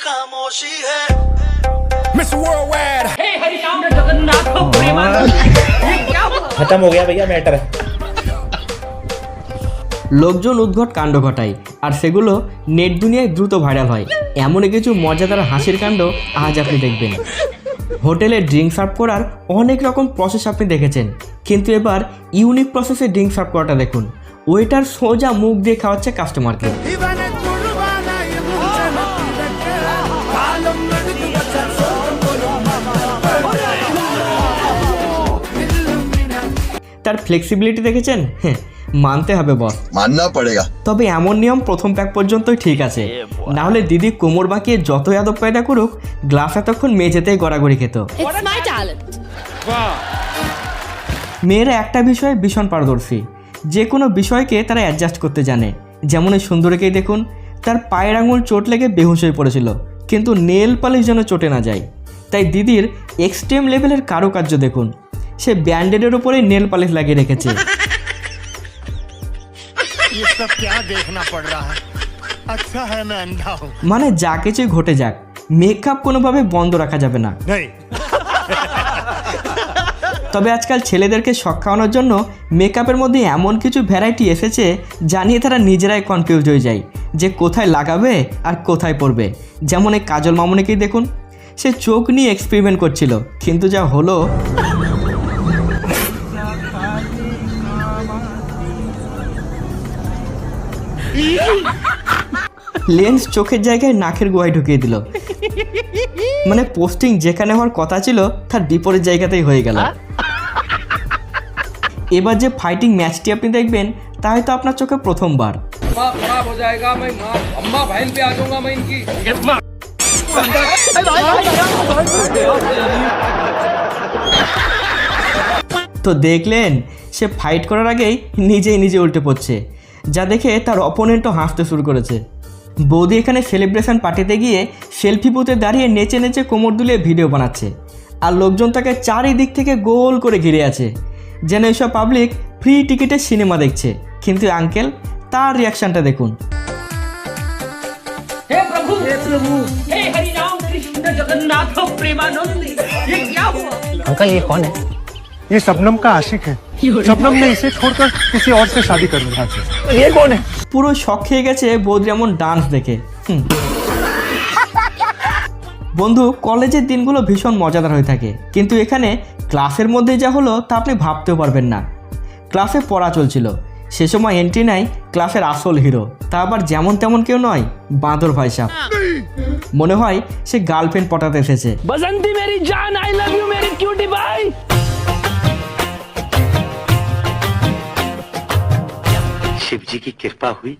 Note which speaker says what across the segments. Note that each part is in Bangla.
Speaker 1: खामोशी है
Speaker 2: Mr. Worldwide.
Speaker 3: खत्म हो गया भैया मैटर।
Speaker 4: লোকজন উদ্ভট কাণ্ড ঘটায় আর সেগুলো নেট দুনিয়ায় দ্রুত ভাইরাল হয়। এমনই কিছু মজাদার হাসির কাণ্ড আজ আপনি দেখবেন। হোটেলে ড্রিঙ্ক সার্ভ করার অনেক রকম প্রসেস আপনি দেখেছেন, কিন্তু এবার ইউনিক প্রসেসে ড্রিঙ্ক সার্ভ করাটা দেখুন। ওয়েটার সোজা মুখ দিয়ে খাওয়াচ্ছে কাস্টমারকে। তার ফ্লেক্সিবিলিটি দেখেছেন? হ্যাঁ, মানতে হবে বস,
Speaker 5: মাননা পড়েগা।
Speaker 4: তবে এমন নিয়ম প্রথম প্যাক পর্যন্তই ঠিক আছে, না হলে দিদি কোমর বাঁকিয়ে যতই আদব কায়দা করুক, গ্লাস এতক্ষণ মেঝেতেই গড়াগড়ি খেত। মেয়েরা একটা বিষয়ে ভীষণ পারদর্শী, যে কোনো বিষয়কে তারা অ্যাডজাস্ট করতে জানে। যেমন এই সুন্দরীকেই দেখুন, তার পায়ের আঙুল চোট লেগে বেহুশ হয়ে পড়েছিল, কিন্তু নেল পালিশ যেন চটে না যায়। তাই দিদির এক্সট্রিম লেভেলের কারুকার্য দেখুন, সে ব্যান্ডেডের উপরে নেল পালিশ লাগিয়ে রেখেছে।
Speaker 1: ये सब क्या देखना पड़ रहा है अच्छा है मैं अंधा हूँ
Speaker 4: মানে যা কিছুই ঘটে যাক, মেকআপ কোনোভাবে বন্ধ রাখা যাবে না।
Speaker 1: नहीं
Speaker 4: তবে আজকাল ছেলেদেরকে শখ খাওয়ানোর জন্য মেকআপের মধ্যে এমন কিছু ভ্যারাইটি এসেছে জানিয়ে তারা নিজেরাই কনফিউজ হয়ে যায় যে কোথায় লাগাবে আর কোথায় পড়বে। যেমন এই কাজল মামুনিকেই দেখুন, সে চোখ নিয়ে এক্সপেরিমেন্ট করছিল, কিন্তু যা হলো। লেন্স চোখের জায়গায় নাকের গোয়ায় ঢুকিয়ে দিল। মানে পোস্টিং যেখানে হওয়ার কথা ছিল তার বিপরীত জায়গাতেই হয়ে গেল। এবার যে ফাইটিং ম্যাচটি আপনি দেখবেন তা হয়তো আপনার চোখে প্রথমবার। তো দেখলেন, সে ফাইট করার আগেই নিজেই নিজে উল্টে পড়ছে, যা দেখে তার অপোনেন্টও হাসতে শুরু করেছে। বৌদি এখানে সেলিব্রেশন পার্টিতে গিয়ে সেলফি বুথে দাঁড়িয়ে নেচে নেচে কোমর দুলিয়ে ভিডিও বানাচ্ছে, আর লোকজন তাকে চারিদিক থেকে গোল করে ঘিরে আছে, যেন এইসব পাবলিক ফ্রি টিকিটে সিনেমা দেখছে। কিন্তু আঙ্কেল, তার রিয়াকশনটা দেখুন।
Speaker 6: हे प्रभु हे हरि राम कृष्ण जगन्नाथ प्रेमानंद ये क्या हुआ
Speaker 3: अंकल ये कौन है?
Speaker 1: ये शबनम का आशिक है शबनम ने इसे छोड़कर किसी और से शादी कर ली
Speaker 3: ये कौन है?
Speaker 4: পুরো শখ খেয়ে গেছে বৌদির এমন ডান্স দেখে। বন্ধু, কলেজের দিনগুলো ভীষণ মজাদার হয়ে থাকে, কিন্তু এখানে ক্লাসের মধ্যে যা হলো তা আপনি ভাবতেও পারবেন না। ক্লাসে পড়া চলছিল, সে সময় এন্ট্রি নেয় ক্লাসের আসল হিরো, তা আবার যেমন তেমন কেউ নয়, বাঁদর ভাই সাহেব। মনে হয় সে গার্লফ্রেন্ড পটাতে এসেছে।
Speaker 6: बसंती मेरी जान आई लव यू मेरी क्यूटी भाई
Speaker 7: शिव जी की कृपा हुई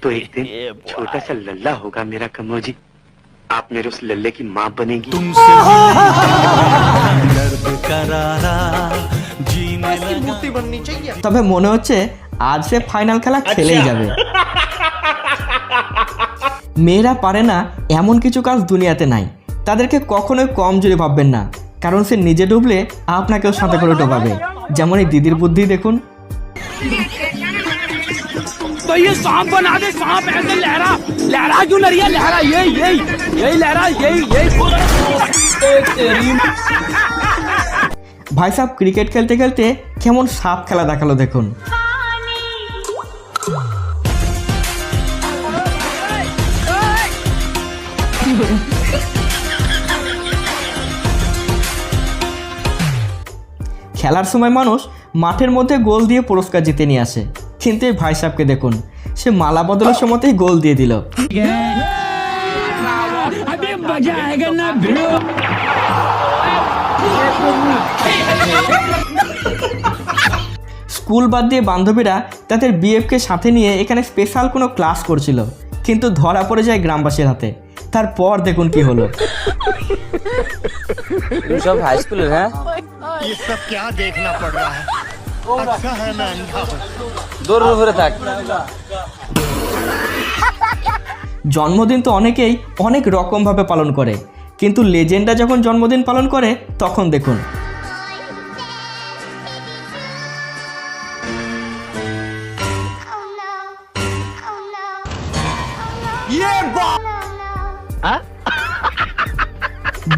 Speaker 7: तो एक दिन छोटा सा लल्ला होगा मेरा कमोजी। आप मेरे उस लल्ले की माँ बनेगी।
Speaker 4: তবে মনে হচ্ছে আজ সে ফাইনাল খেলা খেলেই যাবে। মেয়েরা পারে না এমন কিছু কাজ দুনিয়াতে নাই, তাদেরকে কখনোই কম জোরে ভাববেন না, কারণ সে নিজে ডুবলে আপনাকেও সাথে করে ডোবাবে। যেমন এই দিদির বুদ্ধি দেখুন।
Speaker 6: तो ये सांप बना दे सांप ऐसे लहरा लहरा क्यों नहीं है लहरा यही यही यही लहरा यही यही
Speaker 4: ভাই সাহেব ক্রিকেট খেলতে খেলতে কেমন সাপ খেলা দেখালো দেখুন। খেলার সময় মানুষ মাঠের মধ্যে গোল দিয়ে পুরস্কার জিতে নিয়ে আসে, কিন্তু এই ভাই সাহেবকে দেখুন, সে মালা বদলের সময়তেই গোল দিয়ে দিল। স্কুল বাদ দিয়ে বান্ধবীরা তাদের বিএফকে সাথে নিয়ে এখানে স্পেশাল কোনো ক্লাস করছিল, কিন্তু ধরা পড়ে যায় গ্রামবাসীর হাতে। তারপর দেখুন কি হলো।
Speaker 3: सब हाई स्कूल है।
Speaker 1: ये सब क्या देखना पड़ रहा है अच्छा है मैं अंधा हूँ
Speaker 3: दूर दूर तक
Speaker 4: জন্মদিন তো অনেকেই অনেক রকমভাবে পালন করে, কিন্তু লেজেন্ডরা যখন জন্মদিন পালন করে তখন দেখুন।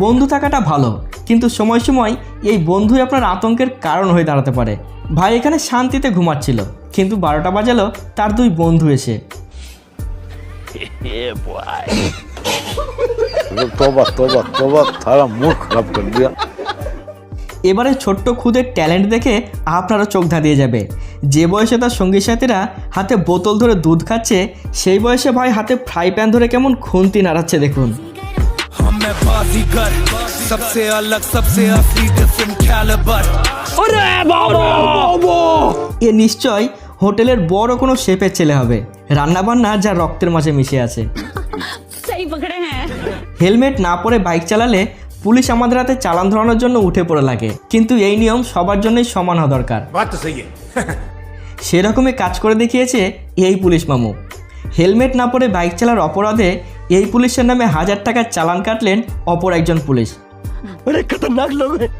Speaker 4: বন্ধু থাকাটা ভালো, কিন্তু সময় সময় এই বন্ধুই আপনার আতঙ্কের কারণ হয়ে দাঁড়াতে পারে। ভাই এখানে শান্তিতে ঘুমাচ্ছিল, কিন্তু 12টা বাজালো তার 2 বন্ধু এসে।
Speaker 5: तौबा तौबा तौबा सारा मूड खराब कर दिया।
Speaker 4: এবারে ছোট্ট খুদের ট্যালেন্ট দেখে আপনারও চোখ ধাঁধিয়ে যাবে। যে বয়সে তার সঙ্গী সাথীরা হাতে বোতল ধরে দুধ খাচ্ছে, সেই বয়সে ভাই হাতে ফ্রাই প্যান ধরে কেমন খুন্তি নাড়াচ্ছে দেখুন।
Speaker 2: हम मैं बाजीगर सबसे अलग सबसे असली डिफरेंट कैलिबर
Speaker 4: এ নিশ্চয় হোটেলের বড় কোনো শেফের ছেলে হবে, রান্নাবান্না যা রক্তের মাঝে মিশে আছে।
Speaker 8: सही पकड़े हैं।
Speaker 4: হেলমেট না পরে বাইক চালালে পুলিশ আমাদের হাতে চালান ধরানোর জন্য উঠে পড়ে লাগে, কিন্তু এই নিয়ম সবার জন্যই সমান হওয়া দরকার।
Speaker 2: बात तो सही है।
Speaker 4: সেরকমই কাজ করে দেখিয়েছে এই পুলিশ মামু। হেলমেট না পরে বাইক চালার অপরাধে এই পুলিশের নামে 1000 টাকার চালান কাটলেন অপর একজন পুলিশ।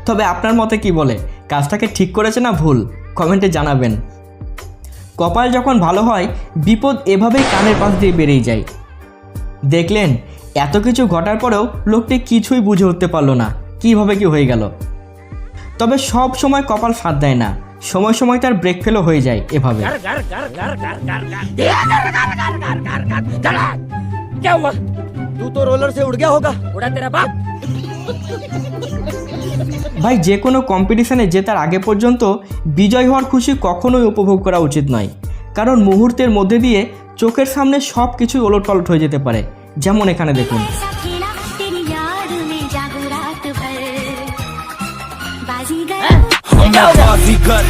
Speaker 4: তবে আপনার মতে কি বলে, কাজটাকে ঠিক করেছে না ভুল, কমেন্টে জানাবেন। কপাল যখন ভালো হয় বিপদ এভাবেই কানের পাশ দিয়ে বেরিয়ে যায়। দেখলেন এত কিছু ঘটার পরেও লোকটি কিছুই বুঝে উঠতে পারলো না কিভাবে কি হয়ে গেল। তবে সব সময় কপাল সাথ দেয় না, সময় সময় তার ব্রেক ফেলও হয়ে যায় এভাবে।
Speaker 6: क्या हुआ? तू तो रोलर से उड़ गया होगा। उड़ा तेरा बाप।
Speaker 4: ভাই যে কোনো কম্পিটিশনে জেতার আগে পর্যন্ত বিজয় হওয়ার খুশি কখনোই উপভোগ করা উচিত নয়, কারণ মুহূর্তের মধ্যে দিয়ে চোখের সামনে সব কিছুই ওলটপালট হয়ে যেতে পারে। যেমন এখানে দেখুন।
Speaker 2: हम मैं बाजीगर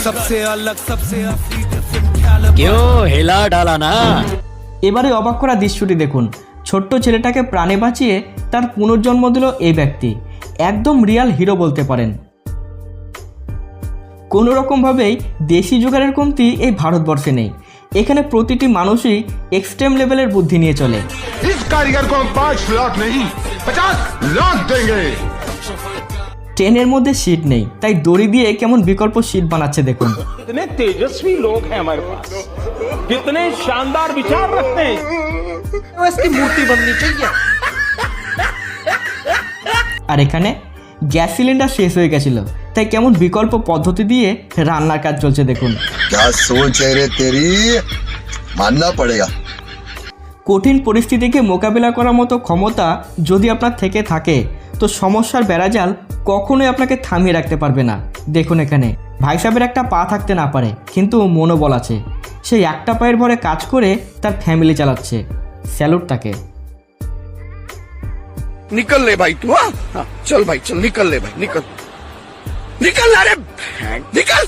Speaker 2: सबसे अलग सबसे असली डिफरेंट कैलिबर
Speaker 6: क्यों हिला डाला ना?
Speaker 4: এবারে অবাক করা দৃশ্যটি দেখুন। ছোট্ট ছেলেটাকে প্রাণে বাঁচিয়ে তার পুনর্জন্ম দিল এই ব্যক্তি। একদম রিয়াল হিরো বলতে পারেন। কোনো রকমভাবেই দেশি জোগাড়ের কমতি এই ভারতবর্ষে নেই। এখানে প্রতিটি মানুষই এক্সট্রিম লেভেলের বুদ্ধি নিয়ে চলে।
Speaker 9: इस कारीगर को 5 लाख नहीं 50 लाख देंगे।
Speaker 4: ট্রেনের মধ্যে সিট নেই, তাই দড়ি দিয়ে কেমন বিকল্প সিট বানাচ্ছে দেখুন।
Speaker 6: कितने तेजस्वी लोग हैं हमारे पास, कितने शानदार विचार रखते हैं। इसकी मूर्ति बननी चाहिए।
Speaker 4: আর এখানে গ্যাস সিলিন্ডার শেষ হয়ে গেছিল, তাই কেমন বিকল্প পদ্ধতি দিয়ে রান্নার কাজ চলছে দেখুন।
Speaker 10: क्या सोच है रे तेरी, मानना पड़ेगा।
Speaker 4: কঠিন পরিস্থিতিকে মোকাবিলা করার মতো ক্ষমতা যদি আপনার থেকে থাকে, তো সমস্যার বেড়াজাল কখনোই আপনাকে থামিয়ে রাখতে পারবে না। দেখুন এখানে ভাই সাহেবের একটা পা থাকতে না পারে, কিন্তু মনোবল আছে। সেই একটা পায়ের ভরে কাজ করে তার ফ্যামিলি চালাচ্ছে। স্যালুট তাকে।
Speaker 9: निकल ले भाई तू। हाँ चल भाई चल निकल ले भाई निकल निकल अरे निकल।